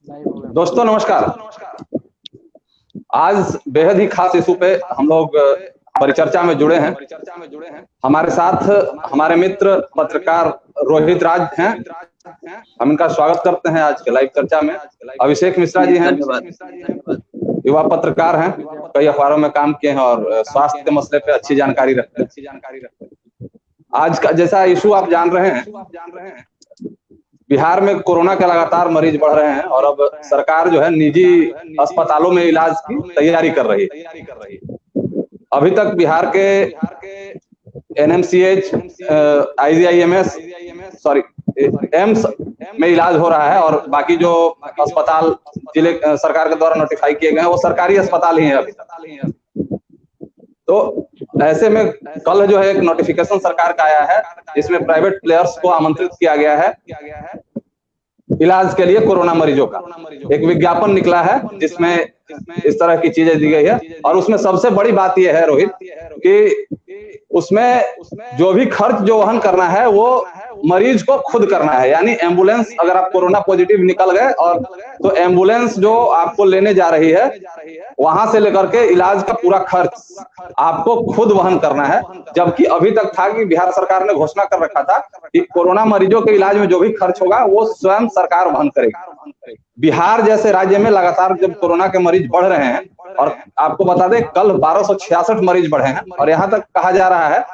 दोस्तों नमस्कार। आज बेहद ही खास इशू पे हम लोग परिचर्चा में जुड़े हैं। हमारे साथ हमारे मित्र पत्रकार रोहित राज हैं। हम इनका स्वागत करते हैं आज के लाइव चर्चा में। अभिषेक मिश्रा जी हैं, युवा पत्रकार हैं, कई अखबारों में काम किए हैं और स्वास्थ्य के मसले पे अच्छी जानकारी रखते हैं। आज का जैसा इशू आप जान रहे हैं, बिहार में कोरोना के लगातार मरीज बढ़ रहे हैं और अब सरकार जो है निजी अस्पतालों में इलाज की तैयारी कर रही है। अभी तक बिहार के एनएमसीएच, आईजीआईएमएस, एम्स में इलाज हो रहा है और बाकी जो अस्पताल जिले सरकार के द्वारा नोटिफाई किए गए हैं वो सरकारी अस्पताल ही है अभी तक। तो ऐसे में कल जो है एक नोटिफिकेशन सरकार का आया है, इसमें प्राइवेट प्लेयर्स को आमंत्रित किया गया है इलाज के लिए कोरोना मरीजों का। एक विज्ञापन निकला है जिसमें इस तरह की चीजें दी गई है और उसमें सबसे बड़ी बात यह है रोहित कि उसमें जो भी खर्च जो वहन करना है वो मरीज को खुद करना है। यानी एम्बुलेंस, अगर आप कोरोना पॉजिटिव निकल गए और तो एम्बुलेंस जो आपको लेने जा रही है वहां से लेकर के इलाज का पूरा खर्च आपको खुद वहन करना है। जबकि अभी तक था कि बिहार सरकार ने घोषणा कर रखा था कि कोरोना मरीजों के इलाज में जो भी खर्च होगा वो स्वयं सरकार वहन करेगी। बिहार जैसे राज्य में लगातार जब कोरोना के मरीज बढ़ रहे हैं और आपको बता दें कल 1266 मरीज बढ़े हैं और यहाँ तक कहा जा रहा है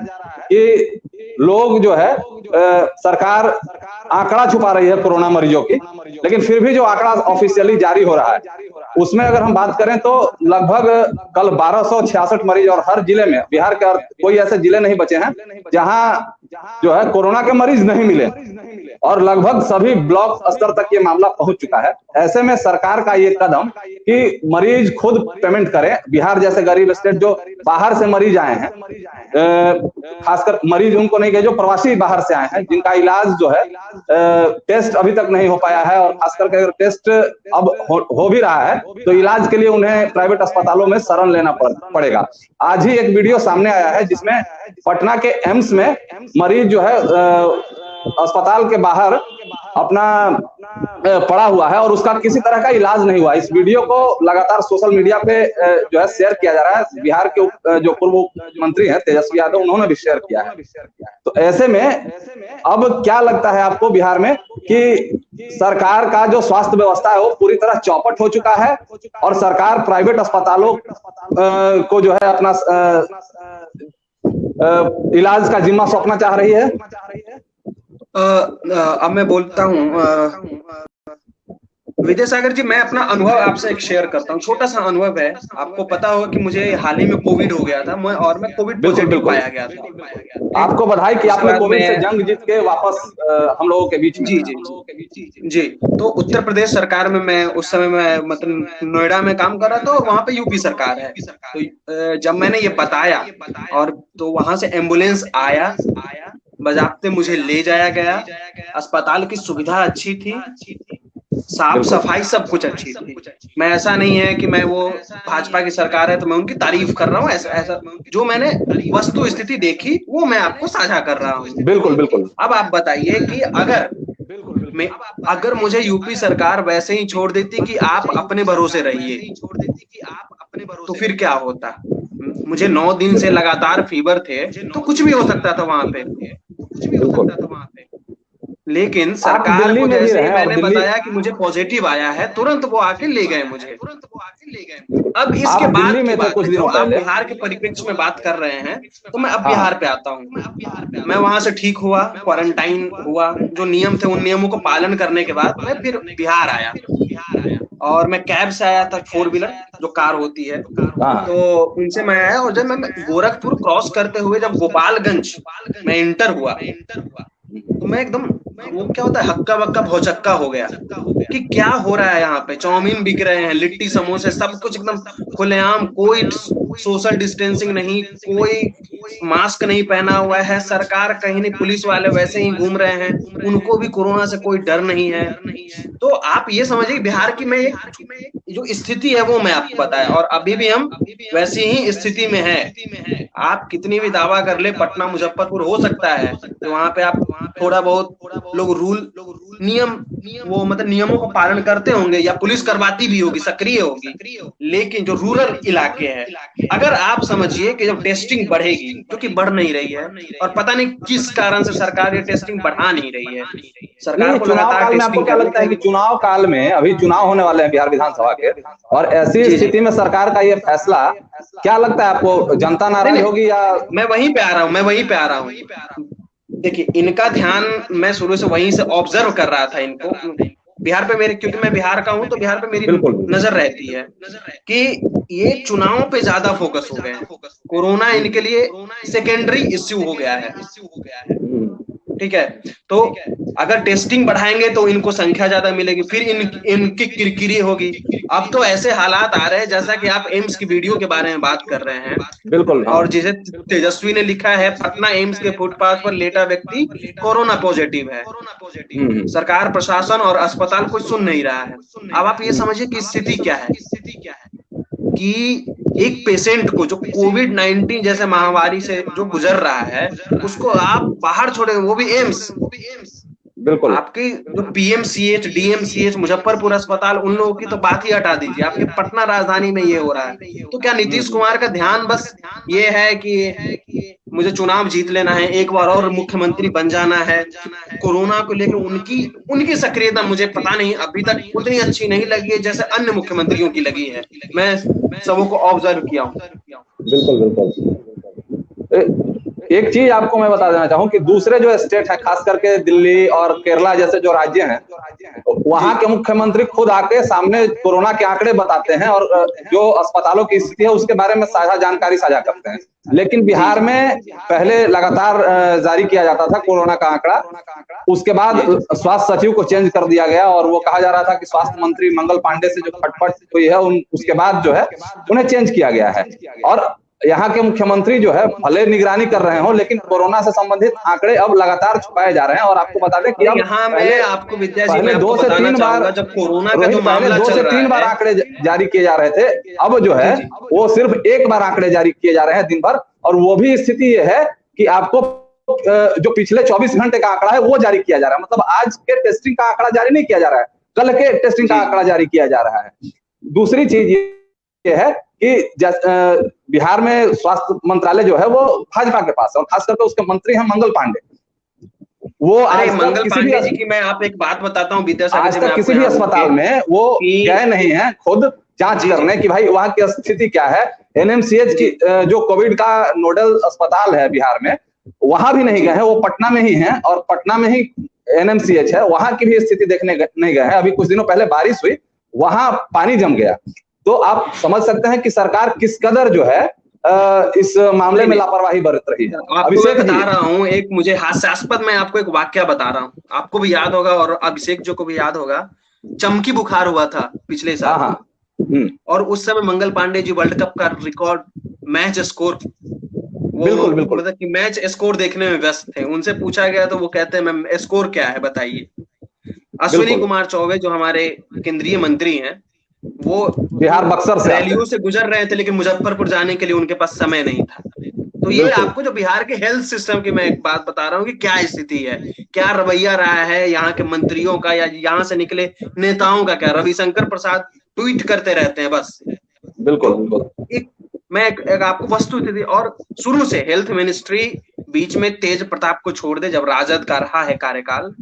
कि लोग जो है सरकार आंकड़ा छुपा रही है कोरोना मरीजों की, लेकिन फिर भी जो आंकड़ा ऑफिशियली जारी हो रहा है उसमें अगर हम बात करें तो लगभग कल 1266 मरीज और हर जिले में, बिहार के कोई ऐसे जिले नहीं बचे हैं जहां जो है कोरोना के मरीज नहीं मिले और लगभग सभी ब्लॉक स्तर तक ये मामला पहुंच चुका है। ऐसे में सरकार का ये कदम कि मरीज खुद पेमेंट करे, बिहार जैसे गरीब स्टेट जो बाहर से मरीज आए हैं, खासकर मरीज उनको नहीं कहे जो प्रवासी बाहर से आए हैं जिनका इलाज जो है टेस्ट अभी तक नहीं हो पाया है और खासकर अगर टेस्ट अब हो भी रहा है तो इलाज के लिए उन्हें प्राइवेट अस्पतालों में शरण लेना पड़ेगा। आज ही एक वीडियो सामने आया है जिसमें पटना के एम्स में मरीज जो है अस्पताल के बाहर अपना पड़ा हुआ है और उसका किसी तरह का इलाज नहीं हुआ। इस वीडियो को लगातार सोशल मीडिया पे जो है शेयर किया जा रहा है। बिहार के जो पूर्व मुख्यमंत्री हैं तेजस्वी यादव, उन्होंने भी शेयर किया है। तो ऐसे में अब क्या लगता है आपको बिहार में कि सरकार का जो स्वास्थ्य व्यवस्था है वो पूरी तरह चौपट हो चुका है और सरकार प्राइवेट अस्पतालों को जो है अपना इलाज का जिम्मा सौंपना चाह रही है? अब मैं बोलता हूँ विजय सागर जी, मैं अपना अनुभव आपसे एक शेयर करता हूँ। छोटा सा अनुभव है। आपको पता होगा कि मुझे हाल ही में कोविड हो गया था, मैं कोविड पॉजिटिव पाया गया था। आपको बधाई कि आपने कोविड से जंग जीत के वापस हम लोगों के बीच में। जी। तो उत्तर प्रदेश सरकार में मैं उस समय मैं मतलब नोएडा में काम कर रहा था और वहाँ पे यूपी सरकार है। तो जब मैंने ये बताया और तो वहां से एम्बुलेंस आया, बजाते मुझे ले जाया गया। अस्पताल की सुविधा अच्छी थी, साफ सफाई सब कुछ अच्छी थी। मैं ऐसा नहीं है कि मैं वो भाजपा की सरकार है तो मैं उनकी तारीफ कर रहा हूँ। ऐसा जो मैंने वस्तु स्थिति देखी वो मैं आपको साझा कर रहा हूँ। बिल्कुल। अब आप बताइए कि अगर मुझे यूपी सरकार वैसे ही छोड़ देती कि आप अपने भरोसे रहिए तो फिर क्या होता? मुझे 9 दिन से लगातार फीवर थे तो कुछ भी हो सकता था वहां पे। लेकिन सरकार को जैसे ही मैंने बताया कि मुझे पॉजिटिव आया है तुरंत वो आके ले गए मुझे। अब इसके बाद की बात है, जो आप बिहार के परिप्रेक्ष्य में बात कर रहे हैं तो मैं अब बिहार पे आता हूँ। मैं वहां से ठीक हुआ, क्वारंटाइन हुआ, जो नियम थे उन नियमों को पालन करने के बाद मैं फिर बिहार आया और मैं कैब से आया था, 4 व्हीलर जो कार होती है, तो उनसे मैं आया। और जब मैं गोरखपुर क्रॉस करते हुए जब गोपालगंज में इंटर हुआ तो मैं एकदम, वो क्या होता है, हक्का बक्का भौचक्का हो गया कि क्या हो रहा है यहाँ पे। चाउमीन बिक रहे हैं, लिट्टी समोसे सब कुछ एकदम खुलेआम, कोई सोशल डिस्टेंसिंग नहीं, कोई मास्क नहीं पहना हुआ है, सरकार कहीं नहीं, पुलिस वाले वैसे ही घूम रहे हैं, उनको भी कोरोना से कोई डर नहीं है। तो आप ये समझिए बिहार की में जो स्थिति है वो मैं आपको बताया, और अभी भी हम वैसी ही स्थिति में है। आप कितनी भी दावा कर ले, पटना मुजफ्फरपुर हो सकता है तो वहां पे आप थोड़ा बहुत लोग रूल नियम वो मतलब नियमों का पालन करते होंगे, या पुलिस करवाती भी होगी, सक्रिय होगी, लेकिन जो रूरल इलाके हैं, अगर आप समझिए कि जब टेस्टिंग बढ़ेगी, जो कि बढ़ नहीं रही है, और पता नहीं किस कारण से सरकार ये टेस्टिंग बढ़ा नहीं रही है, सरकार को चुनाव काल में आपको क्या लगता है कि चुनाव काल में अभी चुनाव होने वाले हैं बिहार विधानसभा के, और ऐसी स्थिति में सरकार का ये फैसला, क्या लगता है आपको, जनता नाराज होगी या? मैं वहीं पे आ रहा हूँ। देखिए, इनका ध्यान मैं शुरू से वहीं से ऑब्जर्व कर रहा था इनको, बिहार पे मेरे, क्योंकि मैं बिहार का हूं तो बिहार पे मेरी नजर रहती है कि ये चुनाव पे ज्यादा फोकस हो गए हैं। कोरोना इनके लिए सेकेंडरी इश्यू हो गया है, ठीक है। तो अगर टेस्टिंग बढ़ाएंगे तो इनको संख्या ज्यादा मिलेगी, फिर इनकी किरकिरी होगी। अब तो ऐसे हालात आ रहे हैं जैसा कि आप एम्स की वीडियो के बारे में बात कर रहे हैं, बिल्कुल। और जिसे तेजस्वी ने लिखा है, पटना एम्स के फुटपाथ पर लेटा व्यक्ति कोरोना पॉजिटिव है। सरकार, प्रशासन और अस्पताल कुछ सुन नहीं रहा है। अब आप ये समझिए कि स्थिति क्या है कि एक पेशेंट को जो कोविड-19 जैसे महामारी से जो गुजर रहा है, उसको आप बाहर छोड़े, वो भी एम्स, बिल्कुल। आपकी जो पीएमसीएच, डीएमसीएच, मुजफ्फरपुर अस्पताल, उन लोगों की तो बात ही हटा दीजिए, आपकी पटना राजधानी में ये हो रहा है। तो क्या नीतीश कुमार का ध्यान बस ये है कि मुझे चुनाव जीत लेना है, एक बार और मुख्यमंत्री बन जाना है? कोरोना को लेकर उनकी सक्रियता मुझे पता नहीं अभी तक उतनी अच्छी नहीं लगी है जैसे अन्य मुख्यमंत्रियों की लगी है। मैं सबों को ऑब्जर्व किया हूँ। बिल्कुल बिल्कुल। एक चीज आपको मैं बता देना चाहूँ कि दूसरे जो स्टेट है, खास करके दिल्ली और केरला जैसे जो राज्य हैं, वहां के मुख्यमंत्री खुद आके सामने कोरोना के आंकड़े बताते हैं और जो अस्पतालों की स्थिति है उसके बारे में जानकारी साझा करते हैं। लेकिन बिहार में पहले लगातार जारी किया जाता था कोरोना का आंकड़ा, उसके बाद स्वास्थ्य सचिव को चेंज कर दिया गया और वो कहा जा रहा था कि स्वास्थ्य मंत्री मंगल पांडे से जो खटपट हुई है उसके बाद जो है उन्हें चेंज किया गया है। और यहाँ के मुख्यमंत्री जो है भले निगरानी कर रहे हो, लेकिन कोरोना से संबंधित आंकड़े अब लगातार छुपाए जा रहे हैं। और आपको बता दें कि अब यहाँ मैं आपको पहले 2 से 3 बार, जब कोरोना का जो मामला 2 से 3 बार आंकड़े जारी किए जा रहे थे, अब जो है वो सिर्फ एक बार आंकड़े जारी किए जा रहे हैं दिन भर, और वो भी स्थिति ये है कि आपको जो पिछले 24 घंटे का आंकड़ा है वो जारी किया जा रहा है। मतलब आज के टेस्टिंग का आंकड़ा जारी नहीं किया जा रहा है, कल के टेस्टिंग का आंकड़ा जारी किया जा रहा है। दूसरी चीज ये है कि बिहार में स्वास्थ्य मंत्रालय जो है वो भाजपा के पास है, और खास करके उसके मंत्री हैं मंगल पांडे। वो आज मंगल पांडे जी की मैं आप एक बात बताता हूँ, विद्यासागर आज तक किसी भी अस्पताल में वो गए नहीं है खुद जांच करने कि भाई वहां की स्थिति क्या है। एनएमसीएच की जो कोविड का नोडल अस्पताल है बिहार में, वहां भी नहीं गए हैं, वो पटना में ही है, और पटना में ही एनएमसीएच है, वहां की भी स्थिति देखने नहीं गए हैं। अभी कुछ दिनों पहले बारिश हुई, वहां पानी जम गया। तो आप समझ सकते हैं कि सरकार किस कदर जो है इस मामले में लापरवाही बरत रही है। अभिषेक बता रहा हूँ, एक मुझे हास्यास्पद, मैं आपको एक वाक्य बता रहा हूँ, आपको भी याद होगा और अभिषेक जो को भी याद होगा। चमकी बुखार हुआ था पिछले साल, और उस समय मंगल पांडे जी वर्ल्ड कप का रिकॉर्ड मैच स्कोर, बिल्कुल बिल्कुल, मतलब कि मैच स्कोर देखने में व्यस्त थे। उनसे पूछा गया तो वो कहते हैं मैम स्कोर क्या है बताइए। अश्विनी कुमार चौबे जो हमारे केंद्रीय मंत्री हैं, वो बिहार बक्सर से रैलियों से गुजर रहे थे, लेकिन मुजफ्फरपुर जाने के लिए उनके पास समय नहीं था। तो ये आपको जो बिहार के हेल्थ सिस्टम की मैं एक बात बता रहा हूँ कि क्या स्थिति है, क्या रवैया रहा है यहाँ के मंत्रियों का, या यहाँ से निकले नेताओं का क्या। रविशंकर प्रसाद ट्वीट करते रहते हैं बस। बिल्कुल बिल्कुल। मैं एक आपको वस्तु थी, और शुरू से हेल्थ मिनिस्ट्री बीच में तेज प्रताप को छोड़ दे, जब राजद का रहा है कार्यकाल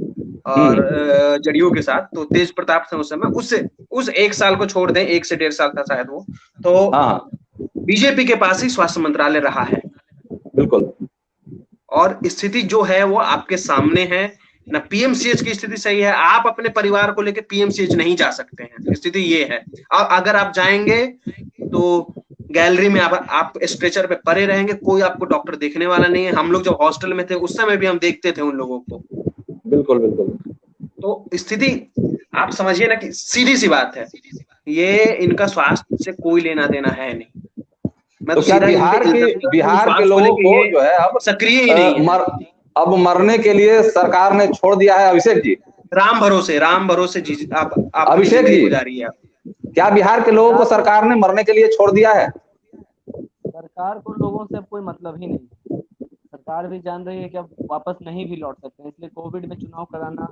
और जदयू के साथ, तो तेज प्रताप से उस समय उस 1 साल को छोड़ दें, 1 से 1.5 साल था शायद वो, तो बीजेपी के पास ही स्वास्थ्य मंत्रालय रहा है। बिल्कुल। और स्थिति जो है वो आपके सामने है ना। पीएमसीएच की स्थिति सही है, आप अपने परिवार को लेकर पीएमसीएच नहीं जा सकते हैं, स्थिति ये है। अगर आप जाएंगे तो गैलरी में आप स्ट्रेचर पे पड़े रहेंगे, कोई आपको डॉक्टर देखने वाला नहीं है। हम लोग जब हॉस्टल में थे उस समय भी हम देखते थे उन लोगों को। बिल्कुल बिल्कुल। तो स्थिति आप समझिए ना कि सीधी सी बात है, ये इनका स्वास्थ्य से कोई लेना देना है नहीं। मैं तो क्या बिहार के लोगों को जो है अब सक्रिय ही नहीं है। अब मरने के लिए सरकार ने छोड़ दिया है अभिषेक जी? राम भरोसे जी आप अभिषेक जी, गुजारी है। क्या बिहार के लोगों को सरकार ने मरने के लिए छोड़ दिया है? सरकार को लोगों से अब कोई मतलब ही नहीं। सरकार भी जान रही है कि अब वापस नहीं भी लौट सकते हैं, इसलिए कोविड में चुनाव कराना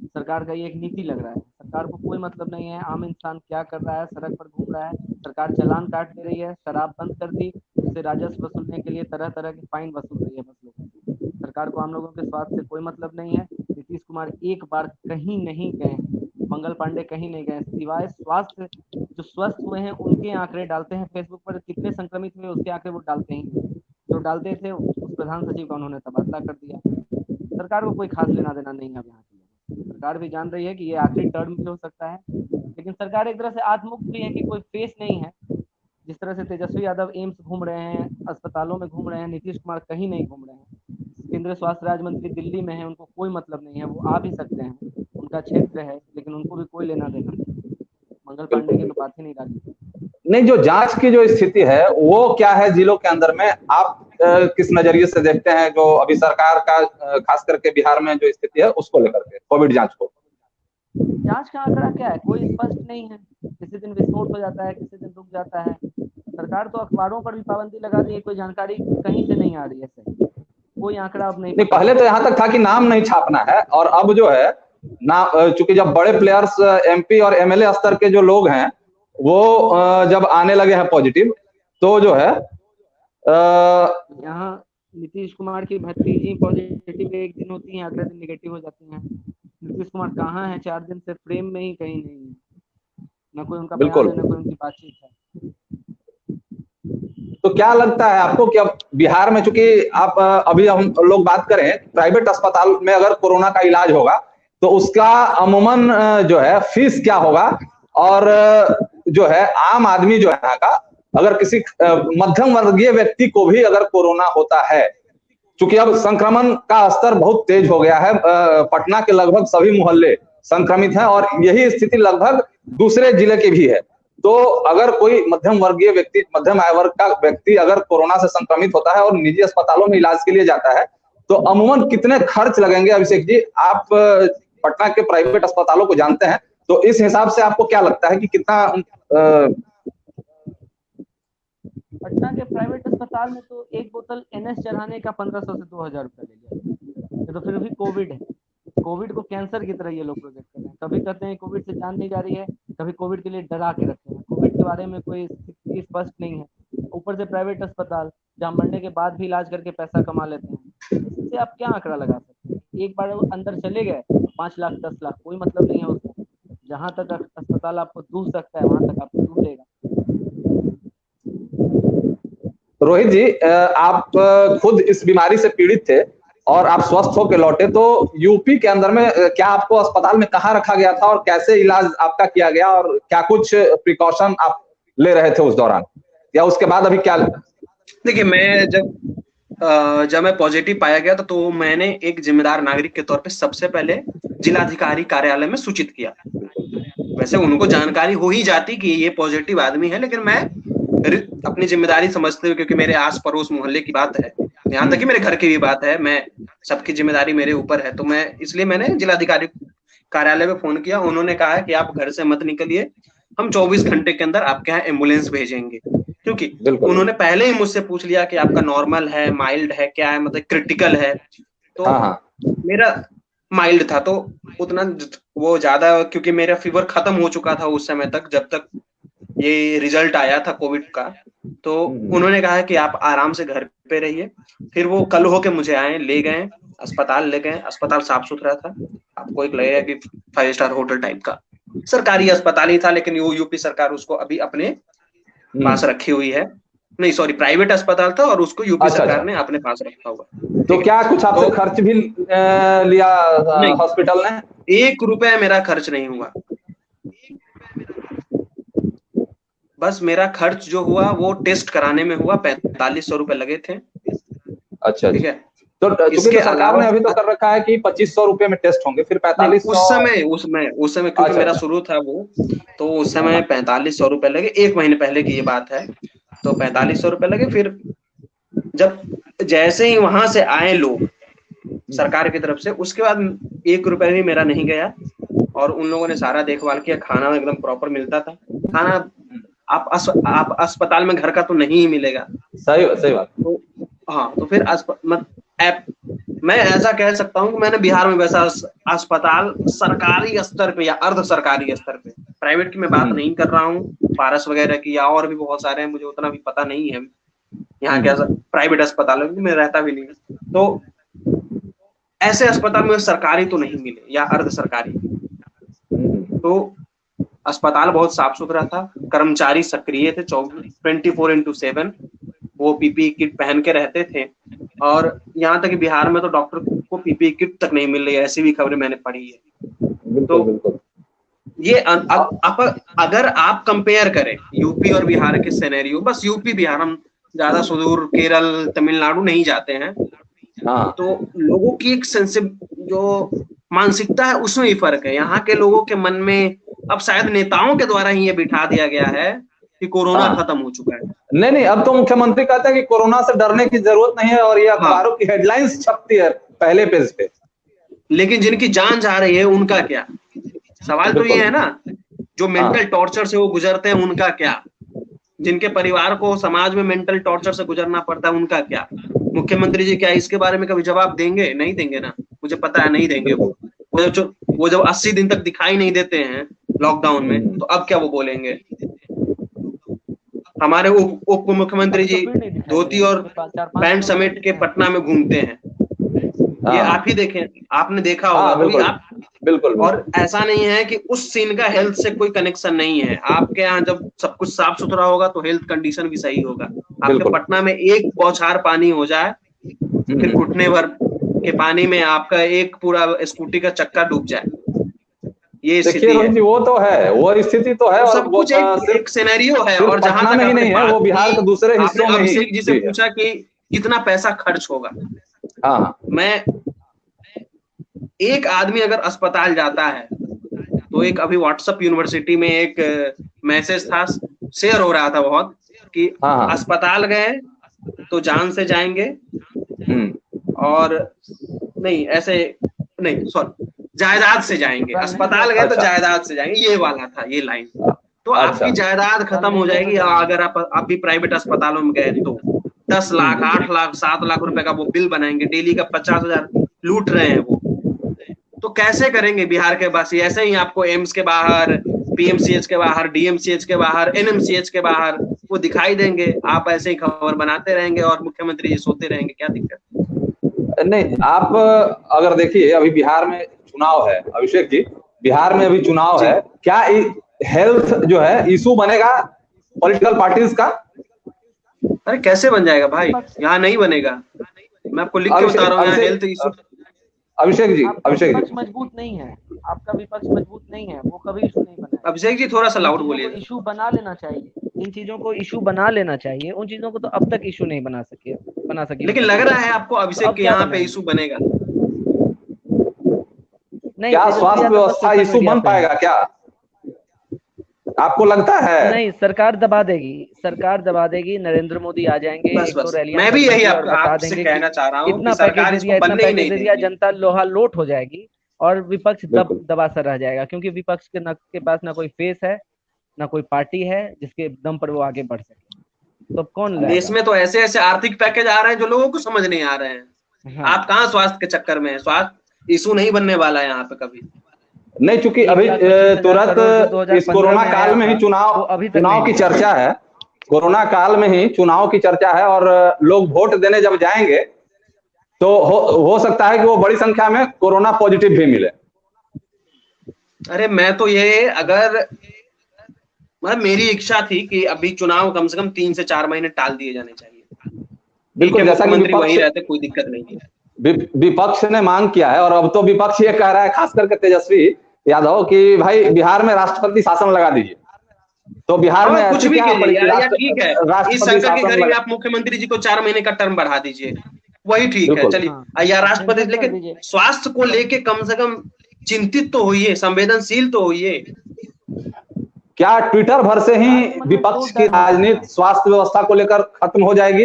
सरकार का ये एक नीति लग रहा है। सरकार को कोई मतलब नहीं है आम इंसान क्या कर रहा है, सड़क पर घूम रहा है। सरकार चालान काट दे रही है, शराब बंद कर दी, उससे राजस्व वसूलने के लिए तरह तरह के फाइन वसूल रही है बस लोगों से। सरकार को आम लोगों के स्वास्थ्य से कोई मतलब नहीं है। नीतीश कुमार एक बार कहीं नहीं गए, मंगल पांडे कहीं नहीं गए, सिवाय स्वास्थ्य जो स्वस्थ हुए हैं उनके आंकड़े डालते हैं फेसबुक पर, कितने संक्रमित हुए उसके आंकड़े वो डालते ही नहीं। जो डालते थे उस प्रधान सचिव का उन्होंने तबादला कर दिया। सरकार को कोई खास लेना देना नहीं है अब यहाँ के। सरकार भी जान रही है कि ये आखिरी टर्म भी हो सकता है, लेकिन सरकार एक तरह से आत्ममुक्त भी है कि कोई फेस नहीं है। जिस तरह से तेजस्वी यादव एम्स घूम रहे हैं, अस्पतालों में घूम रहे हैं, नीतीश कुमार कहीं नहीं घूम रहे हैं। केंद्रीय स्वास्थ्य राज्य मंत्री दिल्ली में है, उनको कोई मतलब नहीं है, वो आ भी सकते हैं, उनका क्षेत्र है, लेकिन उनको भी कोई लेना देना नहीं। मंगल पांडे की तो बात ही नहीं डाली। नहीं, जो जांच की जो स्थिति है वो क्या है जिलों के अंदर में, आप किस नजरिए से देखते हैं जो अभी सरकार का खास करके बिहार में जो स्थिति है उसको लेकर के कोविड जांच को? जांच का आंकड़ा क्या है, कोई स्पष्ट नहीं है। किसी दिन विस्फोट हो जाता है, किसी दिन रुक जाता है। सरकार तो अखबारों पर भी पाबंदी लगा दी है, कोई जानकारी कहीं से नहीं आ रही है सही, कोई आंकड़ा अब नहीं। पहले तो यहाँ तक था कि नाम नहीं छापना है, और अब जो है ना, चूंकि जब बड़े प्लेयर्स एमपी और एमएलए स्तर के जो लोग हैं वो जब आने लगे हैं पॉजिटिव, तो जो है यहाँ नीतीश कुमार की भतीजी पॉजिटिव एक दिन होती है, अगले दिन निगेटिव हो जाती हैं। नीतीश कुमार कहाँ है? 4 दिन से फ्रेम में ही कहीं नहीं है, न कोई उनका बयान है, न कोई उनकी बातचीत है। तो क्या लगता है आपको कि अब बिहार में, चूंकि आप अभी हम लोग बात करें प्राइवेट अस्पताल में अगर कोरोना का इलाज होगा तो उसका अमूमन जो है फीस क्या होगा, और जो है आम आदमी जो है यहाँ का, अगर किसी मध्यम वर्गीय व्यक्ति को भी अगर कोरोना होता है, चूंकि अब संक्रमण का स्तर बहुत तेज हो गया है, पटना के लगभग सभी मोहल्ले संक्रमित हैं और यही स्थिति लगभग दूसरे जिले के भी है। तो अगर कोई मध्यम वर्गीय व्यक्ति, मध्यम आय वर्ग का व्यक्ति अगर कोरोना से संक्रमित होता है और निजी अस्पतालों में इलाज के लिए जाता है तो अमूमन कितने खर्च लगेंगे? अभिषेक जी, आप पटना के प्राइवेट अस्पतालों को जानते हैं, तो इस हिसाब से आपको क्या लगता है कि कितना पटना के प्राइवेट अस्पताल में तो एक बोतल एनएस चढ़ाने का 1500 से 2000 रुपया ले लिया। ये तो फिर भी कोविड है, कोविड को कैंसर की तरह ये लोग प्रोजेक्ट कर रहे हैं। कभी कहते हैं कोविड से जान नहीं जा रही है, कभी कोविड के लिए डरा के रखते हैं। कोविड के बारे में कोई स्थिति स्पष्ट नहीं है, ऊपर से प्राइवेट अस्पताल जहाँ मरने के बाद भी इलाज करके पैसा कमा लेते हैं। इससे आप क्या आंकड़ा लगा सकते हैं? एक बार अंदर चले गए 5 लाख 10 लाख, कोई मतलब नहीं है उसको। जहां तक अस्पताल आपको दूर सकता है वहां तक आपको दूर लेगा। रोहित जी, आप खुद इस बीमारी से पीड़ित थे और आप स्वस्थ होकर लौटे, तो यूपी के अंदर में क्या आपको अस्पताल में कहाँ रखा गया था और कैसे इलाज आपका किया गया, और क्या कुछ प्रिकॉशन आप ले रहे थे उस दौरान, या उसके बाद अभी क्या? देखिए, मैं जब मैं पॉजिटिव पाया गया तो मैंने एक जिम्मेदार नागरिक के तौर पे सबसे पहले जिलाधिकारी कार्यालय में सूचित किया। वैसे उनको जानकारी हो ही जाती कि ये पॉजिटिव आदमी है, लेकिन मैं अपनी जिम्मेदारी समझते हुए, क्योंकि मेरे आस पड़ोस मोहल्ले की बात है, यहाँ तक कि मेरे घर की भी बात है, मैं सबकी जिम्मेदारी मेरे ऊपर है, तो मैंने जिलाधिकारी कार्यालय में फोन किया। उन्होंने कहा कि आप घर से मत निकलिए, हम 24 घंटे के अंदर आपके यहाँ एम्बुलेंस भेजेंगे। क्योंकि उन्होंने पहले ही मुझसे पूछ लिया कि आपका नॉर्मल है, माइल्ड है, क्या है, मतलब क्रिटिकल है। तो मेरा माइल्ड था, तो उतना वो ज्यादा, क्योंकि मेरा फीवर खत्म हो चुका था उस समय तक, जब तक ये रिजल्ट आया था कोविड का। तो उन्होंने कहा कि आप आराम से घर पे रहिए। फिर वो कल होके मुझे आए, ले गए अस्पताल, ले गए। अस्पताल साफ सुथरा था, आपको एक लगेगा कि 5 स्टार होटल टाइप का सरकारी अस्पताल ही था, लेकिन यूपी सरकार उसको अभी अपने पास रखी हुई है। नहीं सॉरी, प्राइवेट अस्पताल था और उसको यूपी सरकार ने अपने पास रखा हुआ। तो क्या कुछ आपसे खर्च भी लिया हॉस्पिटल ने? 1 रुपया मेरा खर्च नहीं हुआ। बस मेरा खर्च जो हुआ वो टेस्ट कराने में हुआ, 4500 रुपए लगे थे। अच्छा, ठीक है। तो इसके सरकार ने अभी तो कर रखा है कि 2500 रुपए में टेस्ट होंगे, फिर 4500। उस समय क्योंकि मेरा शुरू था वो, तो उस समय 4500 रुपए लगे, 1 महीने पहले की ये बात है। तो 4500 रुपए लगे। फिर जब जैसे ही वहां से आए लोग सरकार की तरफ से, उसके बाद 1 रुपए भी मेरा नहीं गया और उन लोगों ने सारा देखभाल किया। खाना एकदम प्रॉपर मिलता था। खाना आप अस्पताल में घर का तो नहीं ही मिलेगा। सही बात। तो हाँ, तो फिर मैं ऐसा कह सकता हूँ कि मैंने बिहार में वैसा अस्पताल सरकारी स्तर पे या अर्ध सरकारी स्तर पे, प्राइवेट की मैं बात नहीं कर रहा हूँ, पारस वगैरह की या और भी बहुत सारे हैं, मुझे उतना भी पता नहीं है यहाँ के प्राइवेट अस्पतालों में, रहता भी नहीं है। तो ऐसे अस्पताल में सरकारी तो नहीं मिले या अर्ध सरकारी। तो अस्पताल बहुत साफ सुथरा था, कर्मचारी सक्रिय थे 24x7, वो पीपीई किट पहन के रहते थे। और यहाँ तक कि बिहार में तो डॉक्टर को पीपीई किट तक नहीं मिल रही है, ऐसी भी खबरें मैंने पढ़ी है। तो ये अगर आप कंपेयर करें यूपी और बिहार के सिनेरियो, बस यूपी बिहार, हम ज्यादा सुदूर केरल तमिलनाडु नहीं जाते हैं, तो लोगों की एक जो मानसिकता है उसमें ही फर्क है। यहाँ के लोगों के मन में अब शायद नेताओं के द्वारा ही ये बिठा दिया गया है कि कोरोना खत्म हो चुका है। नहीं, अब तो मुख्यमंत्री कहते हैं कि कोरोना से डरने की जरूरत नहीं है, और ये अखबारों की हेडलाइंस छपती है पहले पेज पे। लेकिन जिनकी जान जा रही है उनका क्या? सवाल तो ये है ना, जो मेंटल टॉर्चर से वो गुजरते हैं उनका क्या? जिनके परिवार को समाज में मेंटल टॉर्चर से गुजरना पड़ता है उनका क्या? मुख्यमंत्री जी क्या इसके बारे में कभी जवाब देंगे? नहीं देंगे ना, मुझे पता है नहीं देंगे। वो जब 80 दिन तक दिखाई नहीं देते हैं लॉकडाउन में, तो अब क्या वो बोलेंगे? हमारे उप मुख्यमंत्री जी धोती और पैंट समेट के पटना में घूमते हैं, ये आप ही देखें, आपने देखा होगा। बिल्कुल। और ऐसा नहीं है कि उस सीन का हेल्थ से कोई कनेक्शन नहीं है। आपके यहाँ जब सब कुछ साफ सुथरा होगा तो हेल्थ कंडीशन भी सही होगा। आपके पटना में एक बौछार पानी हो जाए, फिर घुटने भर के पानी में आपका एक पूरा स्कूटी का चक्का डूब जाए, ये स्थिति है। वो तो है, वो स्थिति तो है, सब कुछ एक सिनेरियो है। और जहां तक नहीं है, वो बिहार के दूसरे हिस्सों में अभिषेक जी से पूछा कि कितना पैसा खर्च होगा, मैं एक आदमी अगर अस्पताल जाता है तो एक अभी व्हाट्सएप यूनिवर्सिटी में एक मैसेज था, शेयर हो रहा था बहुत, कि अस्पताल गए तो जान से जाएंगे, और नहीं ऐसे नहीं, सॉरी, जायदाद से जाएंगे। अस्पताल गए तो जायदाद से जाएंगे, ये वाला था ये लाइन। तो आपकी जायदाद खत्म हो जाएगी अगर आप भी प्राइवेट अस्पतालों में गए तो 10 लाख 8 लाख 7 लाख रुपए का वो बिल बनाएंगे। डेली का 50,000 लूट रहे हैं वो। तो कैसे करेंगे बिहार के वासी? ऐसे ही आपको एम्स के बाहर, पीएमसीएच के बाहर, डीएमसीएच के बाहर, एनएमसीएच के बाहर वो दिखाई देंगे। आप ऐसे ही खबर बनाते रहेंगे और मुख्यमंत्री जी सोते रहेंगे, क्या दिक्कत? नहीं, आप अगर देखिए अभी बिहार में चुनाव है, अभिषेक जी, बिहार में अभी चुनाव है, क्या हेल्थ जो है इशू बनेगा पॉलिटिकल पार्टीज का? अरे कैसे बन जाएगा भाई, यहाँ नहीं बनेगा। मैं आपको लिख के बता रहा हूँ, हेल्थ इशू। अभिषेक जी विपक्ष मजबूत नहीं है, आपका विपक्ष मजबूत नहीं है, वो कभी इशू नहीं बना। अभिषेक जी थोड़ा सा लाउड बोलिए। इशू बना लेना चाहिए, इन चीजों को इशू बना लेना चाहिए, उन चीजों को तो अब तक इशू नहीं बना सके। लेकिन लग रहा है आपको अभिषेक के यहाँ पे इशू बनेगा? नहीं, क्या स्वास्थ्य व्यवस्था इशू बन पाएगा क्या, आपको लगता है? नहीं, सरकार दबा देगी, नरेंद्र मोदी आ जाएंगे। बस, मैं भी यही आपसे कहना चाह रहा हूँ, इतना पैकेज दे दिया, जनता लोहा लोट हो जाएगी और विपक्ष दबा सा रह जाएगा, क्योंकि विपक्ष के पास ना कोई फेस है, ना कोई पार्टी है जिसके दम पर वो आगे बढ़ सके। तो कौन देश में तो ऐसे ऐसे आर्थिक पैकेज आ रहे हैं जो लोगों को समझ नहीं आ रहे हैं। आप कहाँ स्वास्थ्य के चक्कर में है? स्वास्थ्य इशू नहीं बनने वाला है यहाँ पे कभी नहीं, चूंकि अभी तुरंत इस कोरोना काल में ही चुनाव की चर्चा है, कोरोना काल में ही चुनाव की चर्चा है, और लोग वोट देने जब जाएंगे तो हो सकता है कि वो बड़ी संख्या में कोरोना पॉजिटिव भी मिले। अरे मैं तो ये मतलब मेरी इच्छा थी कि अभी चुनाव कम से कम 3 से 4 महीने टाल दिए जाने चाहिए। बिल्कुल, जैसा कि मंत्री वही रहते, कोई दिक्कत नहीं है। विपक्ष ने मांग किया है, और अब तो विपक्ष ये कह रहा है, खास करके तेजस्वी यादव, कि भाई बिहार में राष्ट्रपति शासन लगा दीजिए। तो बिहार में कुछ भी ठीक है, इस संकट की घड़ी में आप मुख्यमंत्री जी को 4 महीने का टर्म बढ़ा दीजिए, वही ठीक है, चलिए। या राष्ट्रपति, लेकिन स्वास्थ्य को लेके कम से कम चिंतित तो होइए, संवेदनशील तो होइए। क्या ट्विटर भर से ही विपक्ष की राजनीति स्वास्थ्य व्यवस्था को लेकर खत्म हो जाएगी?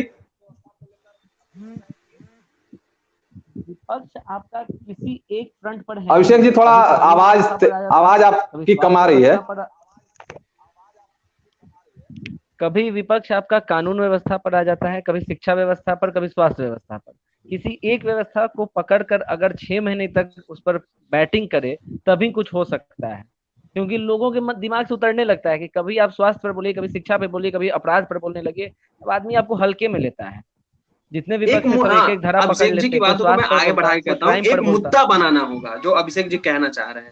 विपक्ष आपका किसी एक फ्रंट पर है। अभिषेक जी थोड़ा आवाज आपकी कम आ रही है। कभी विपक्ष आपका कानून व्यवस्था पर आ जाता है, कभी शिक्षा व्यवस्था पर, कभी स्वास्थ्य व्यवस्था पर। किसी एक व्यवस्था को पकड़कर अगर 6 महीने तक उस पर बैटिंग करे तभी कुछ हो सकता है, क्योंकि लोगों के दिमाग से उतरने लगता है कि कभी आप स्वास्थ्य पर बोलिए, कभी शिक्षा पे बोलिए, कभी अपराध पर बोलने लगे, अब आदमी आपको हल्के में लेता है। जितने विपक्ष एक धरा पकड़ लेते हैं, बातों को मैं आगे बढ़ा के कहता हूं, एक मुद्दा बनाना होगा जो अभिषेक जी कहना चाह रहे हैं।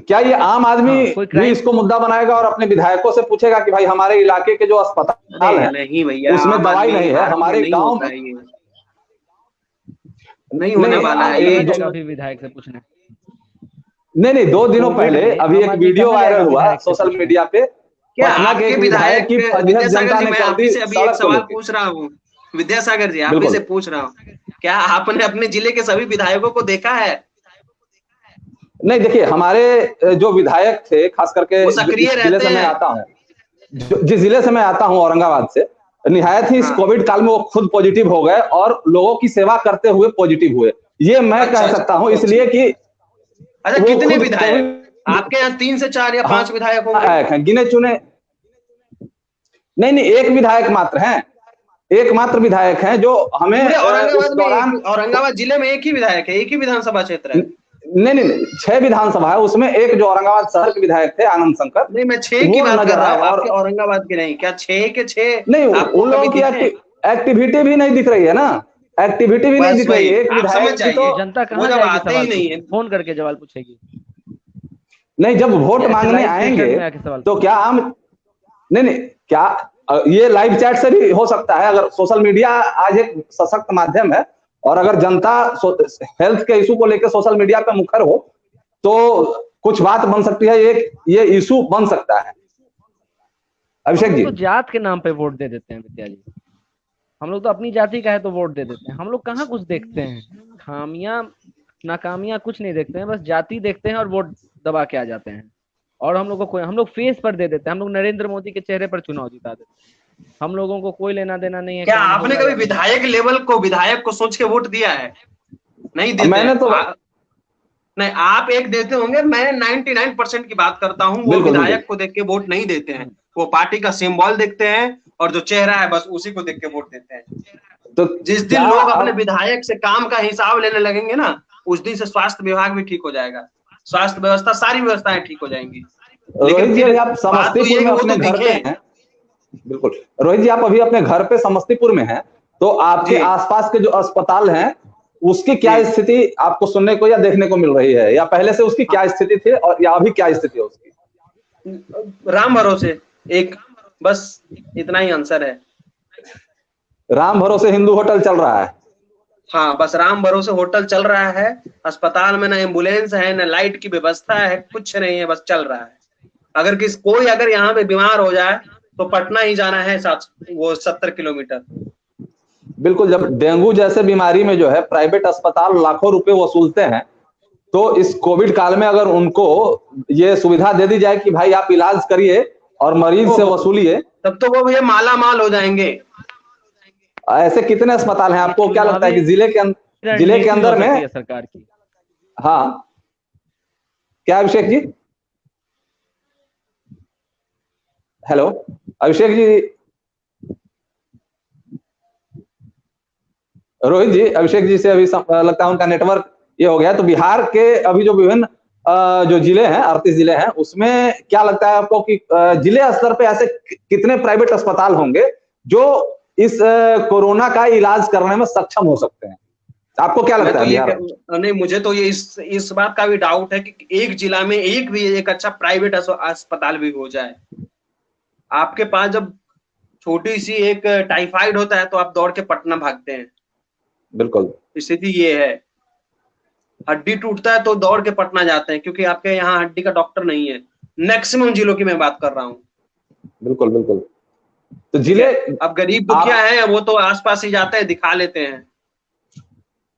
क्या ये आम आदमी भी इसको मुद्दा बनाएगा और अपने विधायकों से पूछेगा कि भाई हमारे इलाके के जो अस्पताल है नहीं भैया, उसमें दवाई नहीं है, हमारे गांव में नहीं होने वाला है। काफी विधायक से पूछना। नहीं 2 दिनों पहले अभी एक वीडियो वायरल हुआ सोशल मीडिया पे, क्या आपके विधायक की जनता ने अभी एक सवाल पूछ रहा हूँ विद्यासागर जी, आप से पूछ रहा हूँ, क्या आपने अपने जिले के सभी विधायकों को देखा है? नहीं देखिए, हमारे जो विधायक थे खास करके जिले से मैं आता हूँ, जिस जिले से मैं आता हूँ औरंगाबाद से, निहायत ही इस कोविड काल में वो खुद पॉजिटिव हो गए और लोगों की सेवा करते हुए पॉजिटिव हुए। ये मैं कह सकता हूँ इसलिए कि अच्छा, कितने विधायक आपके यहाँ? 3 से 4 या 5 विधायक होंगे गिने चुने? नहीं एक विधायक मात्र हैं, एकमात्र विधायक हैं जो हमें औरंगाबाद जिले में एक ही विधायक है, एक ही विधानसभा क्षेत्र है। नहीं 6 विधानसभा है, उसमें एक जो औरंगाबाद शहर के विधायक थे आनंद शंकर। नहीं, मैं 6 की बात कर रहा हूँ, और औरंगाबाद की नहीं। क्या 6 के 6 नहीं, उन लोगों की एक्टिविटी भी नहीं दिख रही है ना, एक्टिविटी भी नहीं दिख रही है। एक विधायक की तो जनता कहाँ जाएगी ही नहीं है, फोन करके सवाल पूछेगी। नहीं, जब वोट मांगने आएंगे तो क्या हम नहीं क्या ये लाइव चैट से भी हो सकता है? अगर सोशल मीडिया आज एक सशक्त माध्यम है और अगर जनता हेल्थ के इशू को लेकर सोशल मीडिया पे मुखर हो तो कुछ बात बन सकती है, ये इशू बन सकता है। अभिषेक जी, तो जात के नाम पे वोट दे देते हैं विद्या जी, हम लोग तो अपनी जाति का है तो वोट दे देते हैं। हम लोग कहाँ कुछ देखते हैं, खामियां नाकामियां कुछ नहीं देखते हैं, बस जाति देखते हैं और वोट दबा के आ जाते हैं। और हम लोग फेस पर दे देते हैं, हम लोग नरेंद्र मोदी के चेहरे पर चुनाव जिता देते हैं। हम लोगों को कोई लेना देना नहीं है। क्या आपने कभी विधायक को सोच के वोट दिया है? नहीं देते। मैंने तो नहीं, आप एक देते होंगे, मैं 99% की बात करता हूँ, वो विधायक को देख के वोट नहीं देते हैं, वो पार्टी का सिंबल देखते हैं और जो चेहरा है बस उसी को देख के वोट देते हैं। तो जिस दिन लोग अपने विधायक से काम का हिसाब लेने लगेंगे ना, उस दिन से स्वास्थ्य विभाग भी ठीक हो जाएगा, स्वास्थ्य व्यवस्था, सारी व्यवस्थाएं ठीक हो जाएंगी। लेकिन फिर आप समस्तीपुर में अपने घर पे हैं, बिल्कुल रोहित जी, आप अभी अपने घर पे समस्तीपुर में हैं, तो आपके आसपास के जो अस्पताल हैं उसकी क्या स्थिति आपको सुनने को या देखने को मिल रही है, या पहले से उसकी क्या स्थिति थी और या अभी क्या स्थिति है उसकी? राम भरोसे, एक बस इतना ही आंसर है। राम भरोसे हिंदू होटल चल रहा है। हाँ, बस राम भरोसे होटल चल रहा है। अस्पताल में ना एम्बुलेंस है, ना लाइट की व्यवस्था है, कुछ नहीं है, बस चल रहा है। अगर कोई अगर यहाँ पे बीमार हो जाए तो पटना ही जाना है, 70 किलोमीटर। बिल्कुल, जब डेंगू जैसे बीमारी में जो है प्राइवेट अस्पताल लाखों रुपए वसूलते हैं, तो इस कोविड काल में अगर उनको ये सुविधा दे दी जाए कि भाई आप इलाज करिए और मरीज से वसूलिए, तब तो वो भैया माला माल हो जाएंगे। ऐसे कितने अस्पताल हैं? आपको क्या लगता है कि जिले के अंदर में सरकार की? हाँ, क्या अभिषेक जी? हेलो अभिषेक जी, रोहित जी, अभिषेक जी से अभी लगता है उनका नेटवर्क ये हो गया। तो बिहार के अभी जो विभिन्न जो जिले हैं, 38 जिले हैं, उसमें क्या लगता है आपको कि जिले स्तर पे ऐसे कितने प्राइवेट अस्पताल होंगे जो इस कोरोना का इलाज करने में सक्षम हो सकते हैं? आपको क्या लगता है? नहीं, मुझे तो ये इस बात का भी डाउट है कि एक जिला में एक अच्छा प्राइवेट अस्पताल भी हो जाए। आपके पास जब छोटी सी एक टाइफाइड होता है तो आप दौड़ के पटना भागते हैं। बिल्कुल, स्थिति ये है। हड्डी टूटता है तो दौड़ के पटना जाते हैं, क्योंकि आपके यहाँ हड्डी का डॉक्टर नहीं है। मैक्सिमम जिलों की मैं बात कर रहा हूँ। बिल्कुल बिल्कुल। तो जिले, अब गरीब दुखिया है वो तो आसपास ही जाते हैं, दिखा लेते हैं।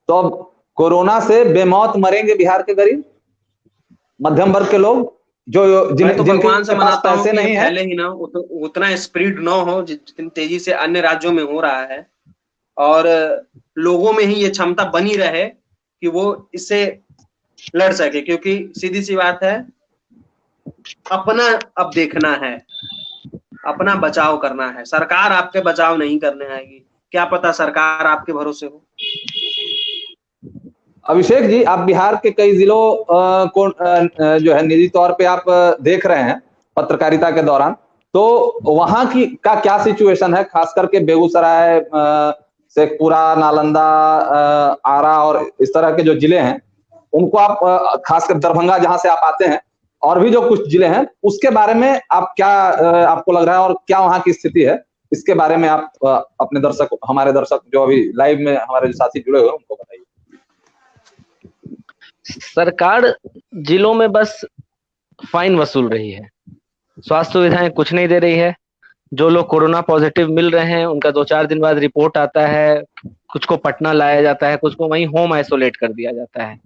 तो अब कोरोना से बेमौत मरेंगे बिहार के गरीब मध्यम वर्ग के लोग? जो जिन्हें भगवान से मनाता हूं पैसे नहीं है, पहले ही ना उतना स्प्रेड ना हो जितनी तेजी से अन्य राज्यों में हो रहा है, और लोगों में ही ये क्षमता बनी रहे कि वो इससे लड़ सके, क्योंकि सीधी सी बात है, अपना अब देखना है, अपना बचाव करना है। सरकार आपके बचाव नहीं करने आएगी, क्या पता सरकार आपके भरोसे हो। अभिषेक जी, आप बिहार के कई जिलों को जो है निजी तौर पे आप देख रहे हैं पत्रकारिता के दौरान, तो वहां की का क्या सिचुएशन है, खास करके बेगूसराय, शेखपुरा, नालंदा, आरा और इस तरह के जो जिले हैं उनको आप, खासकर दरभंगा जहां से आप आते हैं, और भी जो कुछ जिले हैं, उसके बारे में आप क्या आपको लग रहा है और क्या वहां की स्थिति है, इसके बारे में आप अपने दर्शक, हमारे दर्शक जो अभी लाइव में हमारे जो साथी जुड़े हुए हैं उनको बताइए। सरकार जिलों में बस फाइन वसूल रही है, स्वास्थ्य सुविधाएं कुछ नहीं दे रही है। जो लोग कोरोना पॉजिटिव मिल रहे हैं उनका 2-4 दिन बाद रिपोर्ट आता है, कुछ को पटना लाया जाता है, कुछ को वहीं होम आइसोलेट कर दिया जाता है।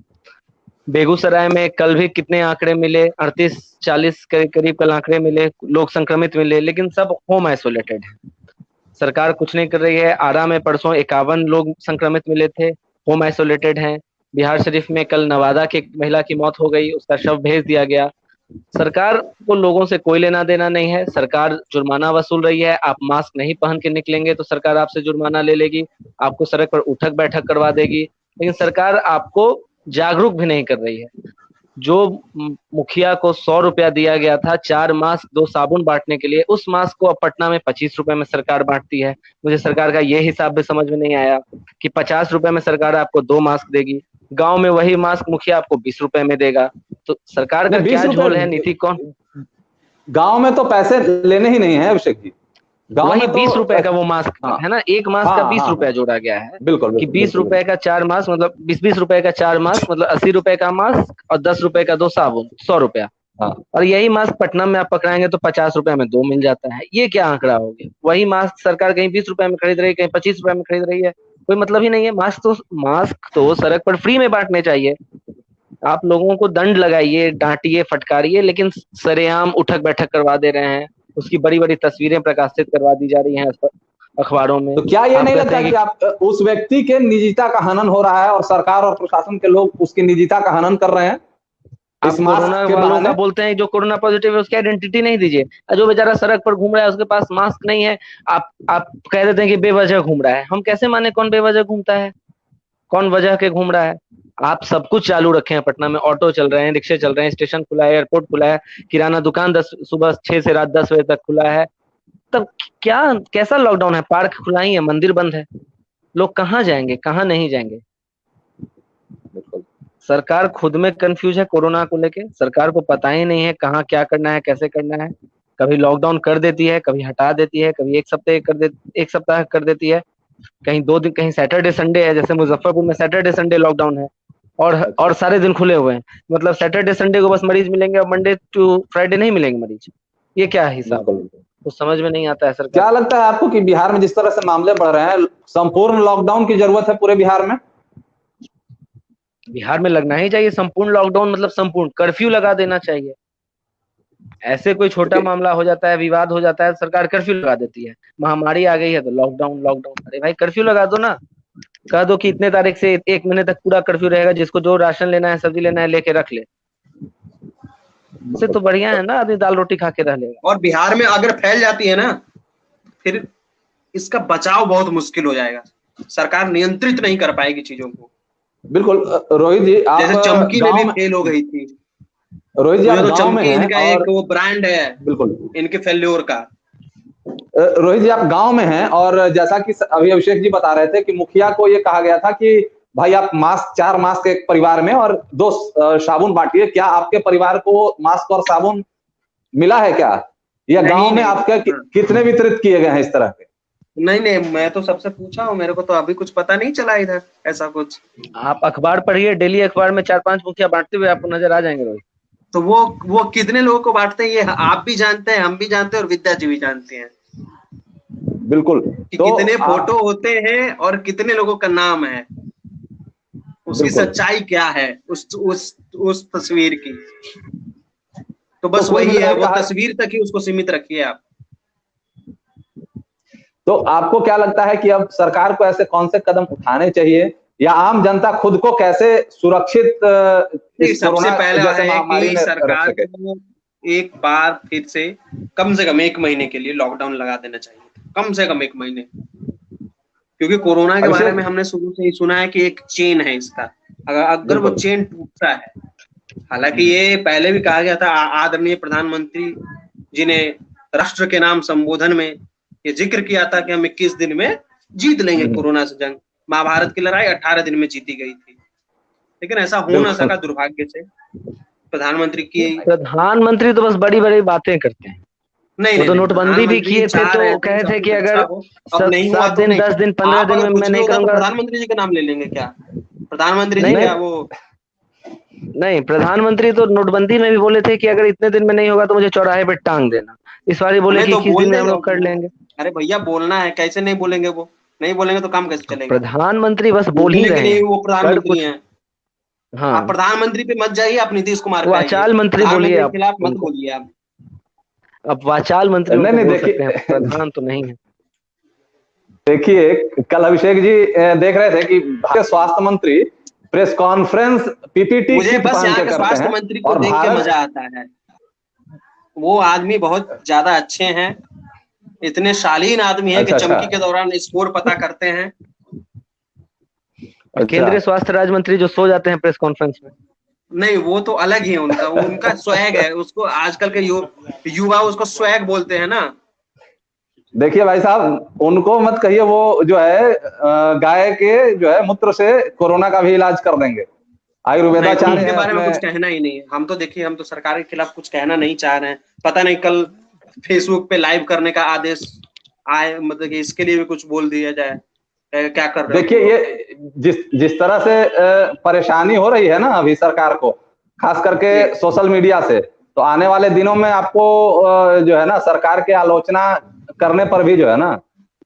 बेगूसराय में कल भी कितने आंकड़े मिले, 38-40 के करीब कल आंकड़े मिले, लोग संक्रमित मिले, लेकिन सब होम आइसोलेटेड है। सरकार कुछ नहीं कर रही है। आरा में परसों 51 लोग संक्रमित मिले थे, होम आइसोलेटेड हैं। बिहार शरीफ में कल नवादा की महिला की मौत हो गई, उसका शव भेज दिया गया। सरकार को लोगों से कोई लेना देना नहीं है। सरकार जुर्माना वसूल रही है। आप मास्क नहीं पहन के निकलेंगे तो सरकार आपसे जुर्माना ले लेगी, आपको सड़क पर उठक बैठक करवा देगी। लेकिन सरकार आपको जागरूक भी नहीं कर रही है। जो मुखिया को 100 रुपया दिया गया था 4 मास्क 2 साबुन बांटने के लिए, उस मास्क को अब पटना में 25 रुपए में सरकार बांटती है। मुझे सरकार का ये हिसाब भी समझ में नहीं आया कि 50 रुपए में सरकार आपको 2 मास्क देगी, गांव में वही मास्क मुखिया आपको 20 रुपए में देगा। तो सरकार का क्या झोल है, नीति कौन? गांव में तो पैसे लेने ही नहीं है अभिषेक जी, गांव में 20 रुपए का वो मास्क है ना, एक मास्क का 20 रुपया जोड़ा गया है। बिल्कुल कि 20 रुपए का 4 मास्क मतलब 20 रुपए का 4 मास्क मतलब 80 रुपए का मास्क और 10 रुपए का 2 साबुन, 100 रुपया। और यही मास्क पटना में आप पकड़ाएंगे तो 50 रुपए में 2 मिल जाता है। ये क्या आंकड़ा हो गया? वही मास्क सरकार कहीं 20 रुपए में खरीद रही है, कहीं 25 रुपए में खरीद रही है, कोई मतलब ही नहीं है। मास्क तो सड़क पर फ्री में बांटने चाहिए। आप लोगों को दंड लगाइए, डांटिए, फटकारिए, लेकिन सरेआम उठक बैठक करवा दे रहे हैं। उसकी बड़ी बड़ी तस्वीरें प्रकाशित करवा दी जा रही हैं अखबारों में। तो क्या ये नहीं लगता कि आप उस व्यक्ति के निजता का हनन हो रहा है और सरकार और प्रशासन के लोग उसकी निजता का हनन कर रहे हैं? इस कोरोना वालों का बोलते हैं जो कोरोना पॉजिटिव है उसकी आइडेंटिटी नहीं दीजिए। जो बेचारा सड़क पर घूम रहा है उसके पास मास्क नहीं है, आप कह देते हैं कि बेवजह घूम रहा है। हम कैसे माने कौन बेवजह घूमता है, कौन वजह के घूम रहा है? आप सब कुछ चालू रखे हैं पटना में, ऑटो चल रहे हैं, रिक्शे चल रहे हैं, स्टेशन खुला है, एयरपोर्ट खुला है, किराना दुकान सुबह 6 से रात 10 बजे तक खुला है। तब क्या कैसा लॉकडाउन है? पार्क खुला ही है, मंदिर बंद है, लोग कहाँ जाएंगे, कहाँ नहीं जाएंगे? सरकार खुद में कंफ्यूज है कोरोना को लेके। सरकार को पता ही नहीं है कहाँ क्या करना है, कैसे करना है। कभी लॉकडाउन कर देती है, कभी हटा देती है, कभी एक सप्ताह कर देती है, कहीं 2 दिन, कहीं सैटरडे संडे है। जैसे मुजफ्फरपुर में सैटरडे संडे लॉकडाउन है और सारे दिन खुले हुए हैं। मतलब सैटरडे संडे को बस मरीज मिलेंगे और मंडे टू फ्राइडे नहीं मिलेंगे मरीज। ये क्या हिसाब है? तो समझ में नहीं आता है सरकार। क्या लगता है आपको कि बिहार में जिस तरह से मामले बढ़ रहे हैं, संपूर्ण लॉकडाउन की जरूरत है पूरे बिहार में? बिहार में लगना ही चाहिए संपूर्ण लॉकडाउन, मतलब संपूर्ण कर्फ्यू लगा देना चाहिए। ऐसे कोई छोटा मामला हो जाता है, विवाद हो जाता है, सरकार कर्फ्यू लगा देती है। महामारी आ गई है तो लॉकडाउन। अरे भाई कर्फ्यू लगा दो ना, कह दो कि इतने तारीख से 1 महीने तक पूरा कर्फ्यू रहेगा, जिसको जो राशन लेना है, सब्जी लेना है, लेके रख ले। इससे तो बढ़िया है ना, आदमी दाल रोटी खा के रह लेगा। और बिहार में अगर फैल जाती है ना, फिर इसका बचाव बहुत मुश्किल हो जाएगा। सरकार नियंत्रित नहीं कर पाएगी चीजों को। बिल्कुल रोहित जी, आप जैसे चमकी में भी फेल हो गई थी। रोहित जी, आप तो गांव में हैं, इनका एक वो ब्रांड है बिल्कुल इनके फेल्योर का। रोहित जी, आप गांव में हैं और जैसा कि अभी अभिषेक जी बता रहे थे कि मुखिया को ये कहा गया था कि भाई आप 4 मास्क एक परिवार में और 2 साबुन बांटिए। क्या आपके परिवार को मास्क और साबुन मिला है क्या? या गांव में आपके कितने वितरित किए गए हैं इस तरह के? नहीं, मैं तो सबसे पूछा हूँ, मेरे को तो अभी कुछ पता नहीं चला इधर ऐसा कुछ। आप अखबार पढ़िए, डेली अखबार में 4-5 मुखिया बांटते हुए आपको नजर आ जाएंगे रोहित। तो वो कितने लोगों को बांटते हैं ये आप भी जानते हैं, हम भी जानते हैं और विद्या जी भी जानते हैं। बिल्कुल कि तो कितने फोटो होते हैं और कितने लोगों का नाम है, उसकी सच्चाई क्या है उस तस्वीर की। तो बस वही है, वो तस्वीर तक ही उसको सीमित रखिए आप। तो आपको क्या लगता है कि अब सरकार को ऐसे कौन से कदम उठाने चाहिए, या आम जनता खुद को कैसे सुरक्षित सबसे पहले है कि सरकार को एक बार फिर से कम 1 महीने के लिए लॉकडाउन लगा देना चाहिए, कम से कम 1 महीने, क्योंकि कोरोना के बारे में हमने शुरू से ही सुना है कि एक चेन है इसका, अगर वो चेन टूटता है, हालांकि ये पहले भी कहा गया था, आदरणीय प्रधानमंत्री जी ने राष्ट्र के नाम संबोधन में ये जिक्र किया था कि हम 21 दिन में जीत लेंगे कोरोना से जंग। महाभारत की लड़ाई 18 दिन में जीती गई थी, लेकिन ऐसा हो ना सका दुर्भाग्य से। प्रधानमंत्री तो बस बड़ी बड़ी बातें करते हैं। नहीं, तो नोटबंदी भी किए थे तो कहे थे कि अगर 7 दिन 10 दिन 15 दिन में मैं नहीं करूंगा। प्रधानमंत्री जी का नाम ले लेंगे क्या? प्रधानमंत्री जी क्या वो नहीं, प्रधानमंत्री तो नोटबंदी में भी बोले थे कि अगर इतने दिन में नहीं होगा तो मुझे चौराहे पे टांग देना। इस बार बोले कि 21 दिन में हम लोग कर लेंगे। अरे भैया बोलना है, कैसे नहीं बोलेंगे? वो नहीं बोलेंगे तो काम कैसे चलेगा? प्रधानमंत्री बस बोल ही रहे हैं, वो प्रधानमंत्री हैं। हाँ, आप प्रधानमंत्री पे मत जाइए, आप नीतीश कुमार पे वाचाल मंत्री बोलिए, आप खिलाफ मत बोलिए। आप अब वाचाल मंत्री नहीं देखिए, प्रधान तो नहीं है। देखिए, कल अभिषेक जी देख रहे थे कि भारतीय स्वास्थ्य मंत्री प्रेस कॉन्फ्रेंस पीपीटी मुझे बस यहाँ के स्वास्थ्य मंत्री को देख के मजा आता है। वो आदमी बहुत ज्यादा अच्छे हैं, इतने शालीन आदमी है कि चमकी के दौरान स्कोर पता करते हैं। केंद्रीय स्वास्थ्य राज्य मंत्री जो सो जाते हैं प्रेस कॉन्फ्रेंस में, नहीं वो तो अलग ही है उनका स्वैग है। उसको आजकल के युवा उसको स्वैग बोलते हैं ना। देखिए भाई साहब, उनको मत कहिए, वो जो है गाय के जो है मूत्र से कोरोना का भी इलाज कर देंगे। आयुर्वेदाचार्य के बारे में कुछ कहना ही नहीं है। हम तो देखिए, हम तो सरकार के खिलाफ कुछ कहना नहीं चाह रहे हैं। पता नहीं कल फेसबुक पे लाइव करने का आदेश आए, मतलब कि इसके लिए भी कुछ बोल दिया जाए, क्या कर रहे हैं? देखिए, ये जिस तरह से परेशानी हो रही है ना अभी सरकार को, खास करके सोशल मीडिया से, तो आने वाले दिनों में आपको जो है ना सरकार की आलोचना करने पर भी जो है ना,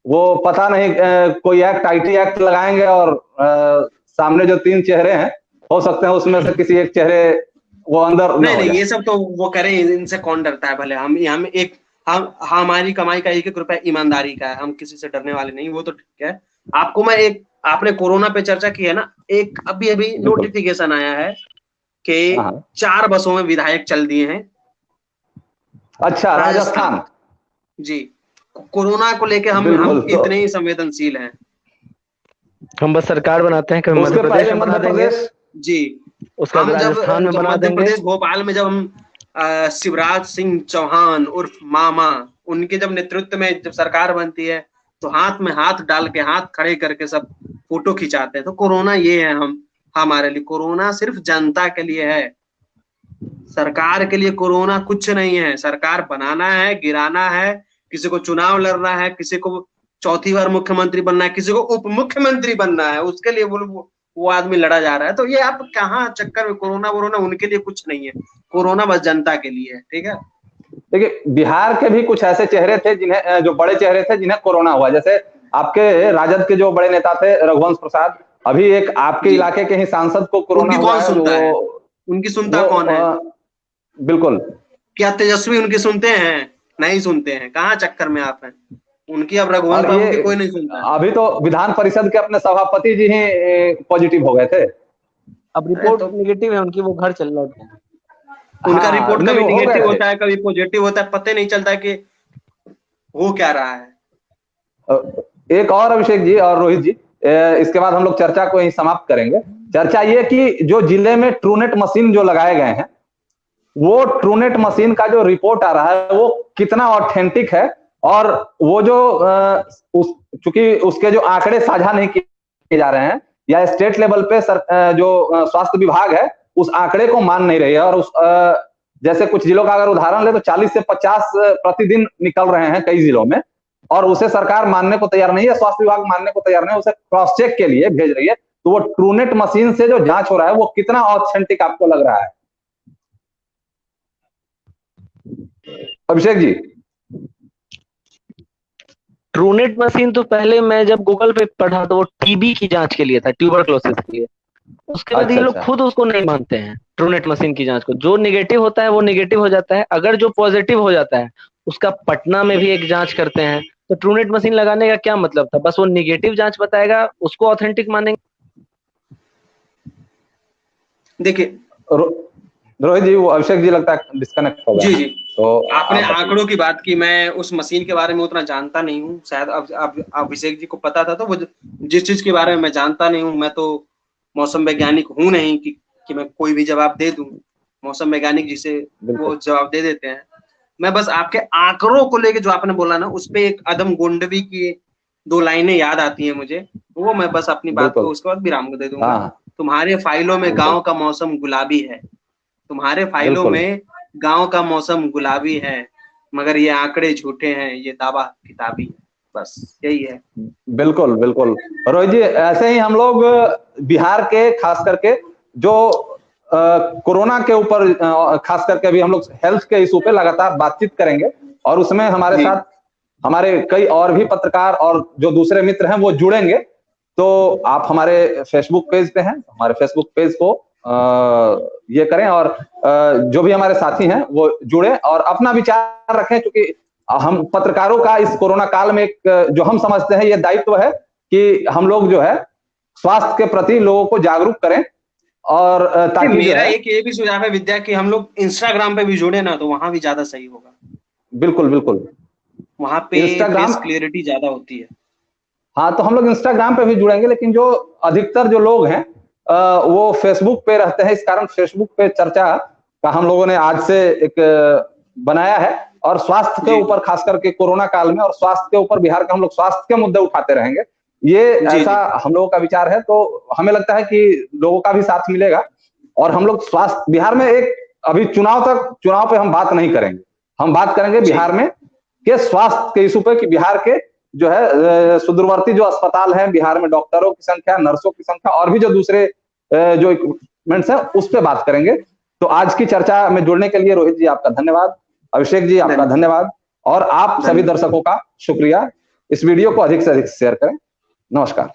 वो पता नहीं कोई एक्ट, आईटी एक्ट लगाएंगे और सामने जो 3 चेहरे हैं, हो सकते हैं उसमें से किसी एक चेहरे वो अंदर नहीं, ये सब तो वो करें, इनसे कौन डरता है? भले हम हमारी कमाई का 1-1 रुपया ईमानदारी का है, हम किसी से डरने वाले नहीं। वो तो ठीक है। आपको मैं आपने कोरोना पे चर्चा की है ना, एक अभी नोटिफिकेशन आया है कि 4 बसों में विधायक चल दिए हैं। अच्छा, राजस्थान जी। कोरोना को लेके हम इतने ही संवेदनशील हैं। हम बस सरकार बनाते हैं, कभी मध्य प्रदेश में बना देंगे जी, उसका राजस्थान में बना देंगे। मध्य प्रदेश भोपाल में जब हम शिवराज सिंह चौहान उर्फ मामा, उनके जब नेतृत्व में जब सरकार बनती है तो हाथ में हाथ डाल के, हाथ खड़े करके सब फोटो खिंचाते हैं। तो कोरोना ये है, हमारे लिए कोरोना सिर्फ जनता के लिए है, सरकार के लिए कोरोना कुछ नहीं है। सरकार बनाना है, गिराना है, किसी को चुनाव लड़ना है, किसी को 4थी बार मुख्यमंत्री बनना है, किसी को उप मुख्यमंत्री बनना है, उसके लिए वो आदमी लड़ा जा रहा है। तो ये आप कहाँ चक्कर में, कोरोना उनके लिए कुछ नहीं है, कोरोना बस जनता के लिए है। ठीक है। देखिए, बिहार के भी कुछ ऐसे चेहरे थे जिन्हें, जो बड़े चेहरे थे जिन्हें कोरोना हुआ, जैसे आपके राजद के जो बड़े नेता थे रघुवंश प्रसाद, अभी एक आपके इलाके के ही सांसद को कोरोना हुआ है। उनकी सुनता कौन है? बिल्कुल। क्या तेजस्वी उनकी सुनते हैं? नहीं सुनते हैं। कहाँ चक्कर में आप हैं? उनकी अब रघुवंश बाबू की कोई नहीं सुनता है। अभी तो विधान परिषद के अपने सभापति जी ही पॉजिटिव हो गए थे। अब रिपोर्ट नेगेटिव है उनकी, वो घर चल रहे हैं। उनका रिपोर्ट कभी नेगेटिव होता है, कभी पॉजिटिव होता है, पता नहीं चलता कि हो क्या रहा है। एक और अभिषेक जी और रोहित जी, इसके बाद हम लोग चर्चा को यहीं समाप्त करेंगे। चर्चा ये कि जो जिले में ट्रूनेट मशीन जो लगाए गए हैं, वो ट्रूनेट मशीन का जो रिपोर्ट आ रहा है वो कितना ऑथेंटिक है, और वो जो चूंकि उसके जो आंकड़े साझा नहीं किए जा रहे हैं, या स्टेट लेवल पे जो स्वास्थ्य विभाग है उस आंकड़े को मान नहीं रही है, और उस जैसे कुछ जिलों का अगर उदाहरण ले तो 40 से 50 प्रतिदिन निकल रहे हैं कई जिलों में, और उसे सरकार मानने को तैयार नहीं है, स्वास्थ्य विभाग मानने को तैयार नहीं है, उसे क्रॉस चेक के लिए भेज रही है। तो वो ट्रूनेट मशीन से जो जांच हो रहा है वो कितना ऑथेंटिक आपको लग रहा है अभिषेक जी? ट्रूनेट मशीन तो पहले मैं जब गूगल पे पढ़ा तो वो टीबी की जांच के लिए था, ट्यूबरक्लोसिस के लिए। उसके बाद ये लोग खुद उसको नहीं मानते हैं। ट्रूनेट मशीन की जांच को। जो निगेटिव होता है वो निगेटिव हो जाता है, अगर जो पॉजिटिव हो जाता है उसका पटना में भी एक जांच करते हैं। तो ट्रूनेट मशीन लगाने का क्या मतलब था? बस वो निगेटिव जांच बताएगा, उसको ऑथेंटिक मानेंगे। देखिए रोहित जी, वो अभिषेक जी लगता है डिस्कनेक्ट हो गया। जी जी, तो आपने आंकड़ों की बात की, मैं उस मशीन के बारे में उतना जानता नहीं हूँ, शायद अब अभिषेक जी को पता था, तो वो जिस चीज के बारे में मैं जानता नहीं हूँ, मैं तो मौसम वैज्ञानिक हूँ नहीं कि मैं कोई भी जवाब दे दूं। मौसम वैज्ञानिक जिसे वो जवाब दे देते हैं। मैं बस आपके आंकड़ों को लेके जो आपने बोला ना, उस पे एक अदम गोंडवी की 2 लाइनें याद आती हैं मुझे, वो मैं बस अपनी बात को उसके बाद विराम को दे दूंगा। तुम्हारे फाइलों में गाँव का मौसम गुलाबी है, तुम्हारे फाइलों में गाँव का मौसम गुलाबी है, मगर ये आंकड़े झूठे हैं, ये दावा किताबी है। बस यही है। बिल्कुल बिल्कुल रोहित जी, ऐसे ही हम लोग बिहार के खास करके जो कोरोना के ऊपर खास करके अभी हम लोग हेल्थ के इशू पे लगातार बातचीत करेंगे, और उसमें हमारे साथ हमारे कई और भी पत्रकार और जो दूसरे मित्र हैं वो जुड़ेंगे। तो आप हमारे फेसबुक पेज पे हैं, हमारे फेसबुक पेज को ये करें, और जो भी हमारे साथी हैं वो जुड़े और अपना विचार रखें, क्योंकि हम पत्रकारों का इस कोरोना काल में एक जो हम समझते हैं ये दायित्व है कि हम लोग जो है स्वास्थ्य के प्रति लोगों को जागरूक करें। और ताकि मेरा एक ये भी सुझाव है विद्या कि हम लोग इंस्टाग्राम पे भी जुड़े ना, तो वहां भी ज्यादा सही होगा। बिल्कुल बिल्कुल, वहां पे इंस्टाग्राम क्लियरिटी ज्यादा होती है। हाँ, तो हम लोग इंस्टाग्राम पे भी जुड़ेंगे, लेकिन जो अधिकतर जो लोग हैं वो फेसबुक पे रहते हैं। इस कारण फेसबुक पे चर्चा का हम लोगों ने आज से एक बनाया है, और स्वास्थ्य के ऊपर खास करके कोरोना काल में, और स्वास्थ्य के ऊपर बिहार का हम लोग स्वास्थ्य के मुद्दे उठाते रहेंगे। ये ऐसा हम लोगों का विचार है, तो हमें लगता है कि लोगों का भी साथ मिलेगा। और हम लोग स्वास्थ्य बिहार में एक अभी चुनाव पे हम बात नहीं करेंगे, हम बात करेंगे बिहार में के स्वास्थ्य के इशू पे, कि बिहार के जो है सुदूरवर्ती जो अस्पताल है बिहार में, डॉक्टरों की संख्या, नर्सों की संख्या, और भी जो दूसरे जो इक्विपमेंट्स है उस पे बात करेंगे। तो आज की चर्चा में जुड़ने के लिए रोहित जी आपका धन्यवाद, अभिषेक जी आपका धन्यवाद, और आप सभी दर्शकों का शुक्रिया। इस वीडियो को अधिक से अधिक शेयर करें। नमस्कार।